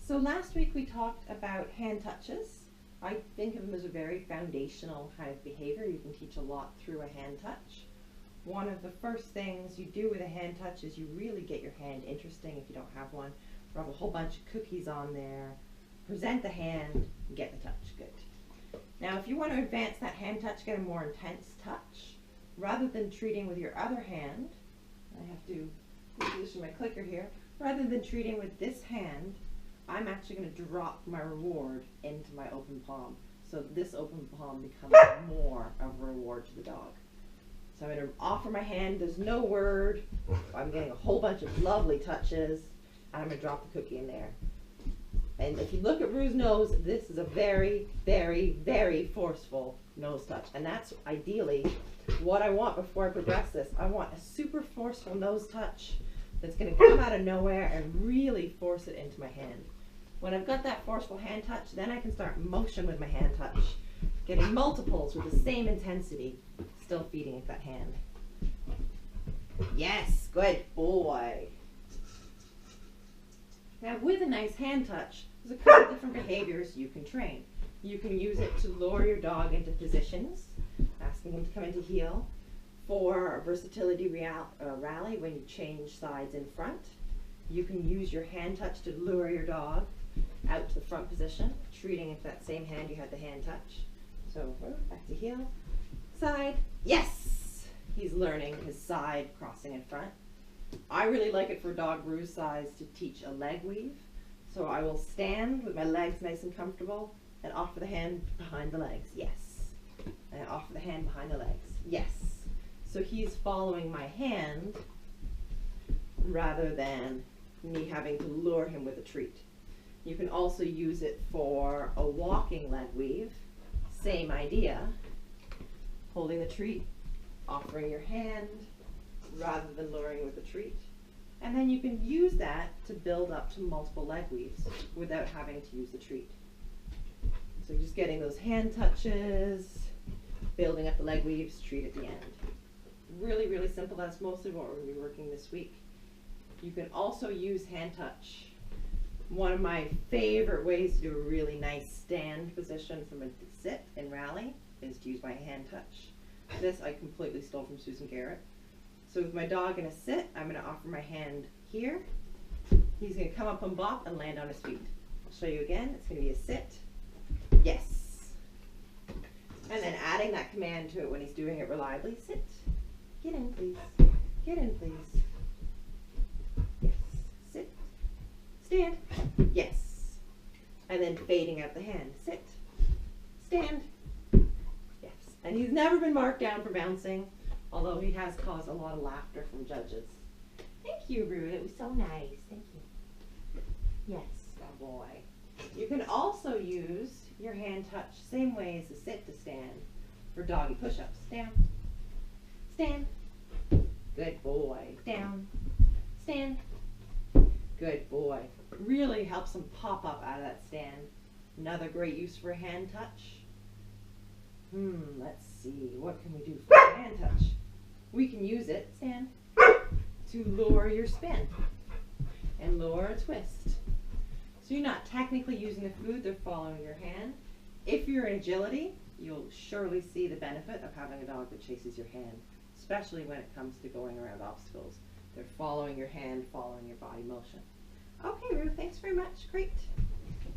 So last week we talked about hand touches. I think of them as a very foundational kind of behavior. You can teach a lot through a hand touch. One of the first things you do with a hand touch is you really get your hand interesting if you don't have one. Rub a whole bunch of cookies on there, present the hand, and get the touch. Good. Now if you want to advance that hand touch, get a more intense touch, rather than treating with your other hand, I have to reposition my clicker here, rather than treating with this hand, I'm actually going to drop my reward into my open palm. So this open palm becomes more of a reward to the dog. So I'm going to offer my hand, there's no word, I'm getting a whole bunch of lovely touches, and I'm going to drop the cookie in there. And if you look at Rue's nose, this is a very, very, very forceful nose touch. And that's ideally what I want before I progress this. I want a super forceful nose touch that's going to come out of nowhere and really force it into my hand. When I've got that forceful hand touch, then I can start motion with my hand touch, getting multiples with the same intensity, still feeding it that hand. Yes, good boy. Now with a nice hand touch, there's a couple of different behaviors you can train. You can use it to lure your dog into positions, asking him to come into heel, for a versatility rally when you change sides in front. You can use your hand touch to lure your dog out to the front position, treating it to that same hand you had the hand touch. So back to heel, side, yes! He's learning his side crossing in front. I really like it for a dog Rue's size to teach a leg weave. So I will stand with my legs nice and comfortable and offer the hand behind the legs, yes. And offer the hand behind the legs, yes. So he's following my hand rather than me having to lure him with a treat. You can also use it for a walking leg weave. Same idea. Holding the treat, offering your hand rather than luring with a treat. And then you can use that to build up to multiple leg weaves without having to use the treat. So just getting those hand touches, building up the leg weaves, treat at the end. Really, really simple. That's mostly what we're going to be working this week. You can also use hand touch. One of my favorite ways to do a really nice stand position from a sit and rally is to use my hand touch. This I completely stole from Susan Garrett. So with my dog in a sit, I'm going to offer my hand here. He's going to come up and bop and land on his feet. I'll show you again. It's going to be a sit. Yes. And then adding that command to it when he's doing it reliably. Sit. Get in, please. Get in, please. Yes. Sit. Stand. Yes. And then fading out the hand. Sit. Stand. Yes. And he's never been marked down for bouncing, although he has caused a lot of laughter from judges. Thank you, Rue. It was so nice. Thank you. Yes, good boy. You can also use your hand touch, same way as the sit to stand, for doggy push-ups. Down. Stand. Good boy. Down. Stand. Good boy. Really helps them pop up out of that stand. Another great use for a hand touch. Let's see. What can we do for a hand touch? We can use it, stand, to lure your spin and lure a twist. So you're not technically using the food, they're following your hand. If you're in agility, you'll surely see the benefit of having a dog that chases your hand, especially when it comes to going around obstacles. They're following your hand, following your body motion. Okay, Rue, thanks very much. Great.